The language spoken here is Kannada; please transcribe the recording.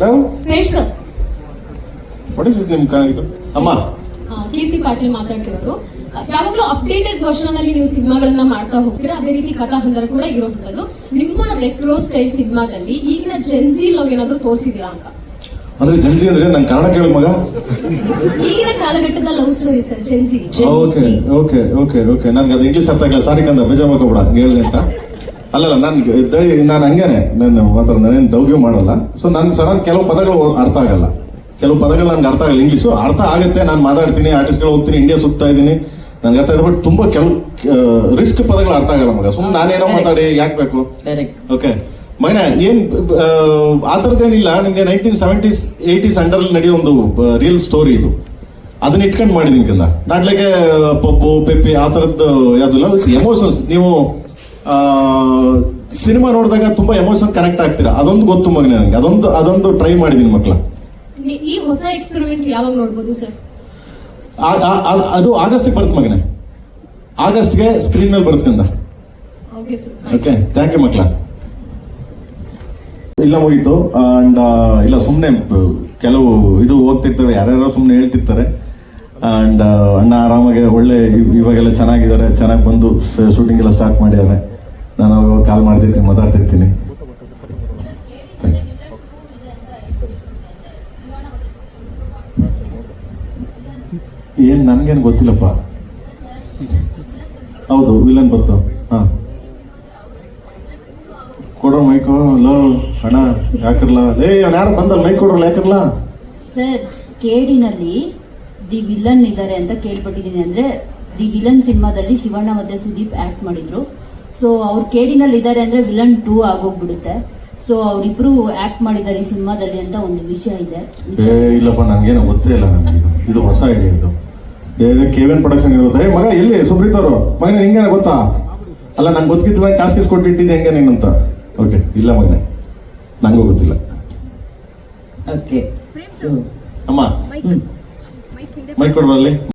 ನಾವು ಹೇಳಿ ಸರ್. ವಾಟ್ ಇಸ್ ನಿಮ್ ಇದು ಅಮ್ಮ ಕೀರ್ತಿ ಪಾಟೀಲ್ ಮಾತಾಡ್ತಿರೋದು. ಯಾವಾಗಲೂ ಅಪ್ಡೇಟೆಡ್ ವರ್ಷನ್ ಅಲ್ಲಿ ನೀವು ಸಿನಿಮಾಗಳನ್ನ ಮಾಡ್ತಾ ಹೋಗ್ತೀರಾ, ಅದೇ ರೀತಿ ಕಥಾ ಹಂದರ ಕೂಡ ಇರುವಂತದ್ದು. ನಿಮ್ಮ ರೆಟ್ರೋ ಸ್ಟೈಲ್ ಸಿನಿಮಾದಲ್ಲಿ ಈಗಿನ ಜೆನ್ಸಿ ಲವ್ ಏನಾದ್ರು ತೋರಿಸಿದೀರಾ ಅಂತ? ಅಂದ್ರೆ ಜನ್ಸಿ ಅಂದ್ರೆ ನಂಗೆ ಕನ್ನಡ ಕೇಳು ಮಗ. ಈಗಿನ ಕಾಲಘಟ್ಟದ love story sir, Gen Z. Okay okay okay okay ನನ್ಗೆ ಅದು ಇಂಗ್ಲೀಷ್ ಅರ್ಥ ಆಗಿಲ್ಲ, ಸಾರಿ ಕಂದ ಬೇಜಾರ್ ಮಾಡ್ಕೊಬೇಡ ಹೇಳಿದೆ ಅಂತ. ಅಲ್ಲಲ್ಲ ನಾನು ಹಂಗೇನೆ, ನಾನು ಮಾತ್ರ ನಾನೇನು ಡೌಗ್ಯೂ ಮಾಡಲ್ಲ. ಸೊ ನನ್ಗೆ ಸಡನ್ ಕೆಲವು ಪದಗಳು ಅರ್ಥ ಆಗಲ್ಲ, ಕೆಲವು ಪದಗಳು ನನ್ಗೆ ಅರ್ಥ ಆಗಲ್ಲ. ಇಂಗ್ಲೀಷು ಅರ್ಥ ಆಗುತ್ತೆ, ನಾನು ಮಾತಾಡ್ತೀನಿ, ಆರ್ಟಿಸ್ಟ್ಗಳು ಹೋಗ್ತೀನಿ, ಇಂಡಿಯಾ ಸುತ್ತಾ ಇದ್ದೀನಿ, ನನ್ಗೆ ಅರ್ಥ ಇದೆ. ಬಟ್ ತುಂಬಾ ಕೆಲವು ರಿಸ್ಕ್ ಪದಗಳು ಅರ್ಥ ಆಗಲ್ಲ ಮಗ. ಸುಮ್ಮನೆ ನಾನೇನೋ ಮಾತಾಡಿ ಯಾಕೆ ಬೇಕು? ಓಕೆ ಮೈನ ಏನ್ ಆ ಥರದ್ದೇನಿಲ್ಲ. ನಿಮಗೆ 1970s 80s ಅಂಡರ್ ನಡೆಯೋ ಒಂದು ರಿಯಲ್ ಸ್ಟೋರಿ ಇದು. ಅದನ್ನ ಇಟ್ಕೊಂಡು ಮಾಡಿದೀನಿ ಕಂದ. ನಾಟ್ಲಿಗೆ ಪಪ್ಪು ಪೆಪ್ಪಿ ಆ ಥರದ್ದು ಯಾವುದಿಲ್ಲ. ಎಮೋಷನ್ಸ್ ನೀವು ಸಿನಿಮಾ ನೋಡಿದಾಗ ತುಂಬಾ ಎಮೋಷನ್ ಕನೆಕ್ಟ್ ಆಗ್ತೀರಾ, ಅದೊಂದು ಗೊತ್ತು ಮಗನೇ ನನಗೆ. ಅದೊಂದು ಟ್ರೈ ಮಾಡಿದೀನಿ ಮಕ್ಕಳ. ಈ ಹೊಸ ಎಕ್ಸ್ಪೆರಿಮೆಂಟ್ ಯಾವಾಗ ನೋಡ್ಬೋದು ಸರ್? ಅದು ಆಗಸ್ಟ್ಗೆ ಬರುತ್ತೆ ಮಗನೇ, ಆಗಸ್ಟ್ಗೆ ಸ್ಕ್ರೀನ್ ಮೇಲೆ ಬರುತ್ತೆ ಕಂದ. Okay sir, okay thank you ಮಕ್ಕಳ. ಇಲ್ಲ ಮುಗೀತು. ಅಂಡ್ ಇಲ್ಲ ಸುಮ್ಮನೆ ಕೆಲವು ಇದು ಓದ್ತಿರ್ತವೆ, ಯಾರ್ಯಾರೋ ಸುಮ್ಮನೆ ಹೇಳ್ತಿರ್ತಾರೆ. ಅಂಡ್ ಅಣ್ಣ ಆರಾಮಾಗಿ ಒಳ್ಳೆ ಇವಾಗೆಲ್ಲ ಚೆನ್ನಾಗಿದ್ದಾರೆ, ಚೆನ್ನಾಗಿ ಬಂದು ಶೂಟಿಂಗ್ ಎಲ್ಲ ಸ್ಟಾರ್ಟ್ ಮಾಡಿದ್ದಾರೆ. ನಾನು ಅವಾಗ ಕಾಲ್ ಮಾಡ್ತಿರ್ತೀನಿ, ಮಾತಾಡ್ತಿರ್ತೀನಿ. ಏನ್ ನನ್ಗೇನು ಗೊತ್ತಿಲ್ಲಪ್ಪ. ಹೌದು ವಿಲನ್ ಬಂತು. ಹಾ ಕೊಡೋ ಮೈಕು ಲೋ ಅಣ್ಣ ಯಾಕರ್ಲ ಲೇ ಅವ್ನು ಯಾರು ಬಂದಲ್ಲ ಮೈಕ್ ಕೊಡ್ರಲ್ಲ ಯಾಕರ್ಲ. ಸರ್ ಕೇಡಿನಲ್ಲಿ ದಿ ವಿಲನ್ ಇದ್ದಾರೆ ಅಂತ ಕೇಳ್ಪಟ್ಟಿದ್ದೀನಿ. ಅಂದ್ರೆ ದಿ ವಿಲನ್ ಸಿನಿಮಾದಲ್ಲಿ ಶಿವಣ್ಣ ಮತ್ತೆ ಸುದೀಪ್ ಆಕ್ಟ್ ಮಾಡಿದ್ರು. ಸೊ ಅವ್ರು ಕೇಡಿನಲ್ಲಿ ಇದ್ದಾರೆ ಅಂದ್ರೆ ವಿಲನ್ 2 ಆಗೋಗ್ಬಿಡುತ್ತೆ. ಸೊ ಅವ್ರಿಬ್ರು ಆಕ್ಟ್ ಮಾಡಿದ್ದಾರೆ ಈ ಸಿನಿಮಾದಲ್ಲಿ ಅಂತ ಒಂದು ವಿಷಯ ಇದೆ. ಇಲ್ಲಪ್ಪ ನನ್ಗೇನು ಗೊತ್ತೇ ಇಲ್ಲ. ನನಗೆ ಇದು ಹೊಸ ಐಡಿಯಾ. ಇದು KVN ಪ್ರೊಡಕ್ಷನ್ ಇರುತ್ತೆ. ಮಗ ಎಲ್ಲಿ ಸುಪ್ರೀತ್ ಅವರು ಮಗನ ನಿಂಗೇನ ಗೊತ್ತಾ? ಅಲ್ಲ ನಂಗೆ ಗೊತ್ತಿಲ್ಲ, ಕಾಸ್ ಕೊಟ್ಟಿಟ್ಟಿದ್ದೆ ಹೆಂಗೆ ನೀನಂತ. ಓಕೆ ಇಲ್ಲ ಮಗನೇ ನಂಗೂ ಗೊತ್ತಿಲ್ಲ. ಓಕೆ ಅಮ್ಮ ಮೈಕ್ ಕೊಡ್ರಲ್ಲಿ.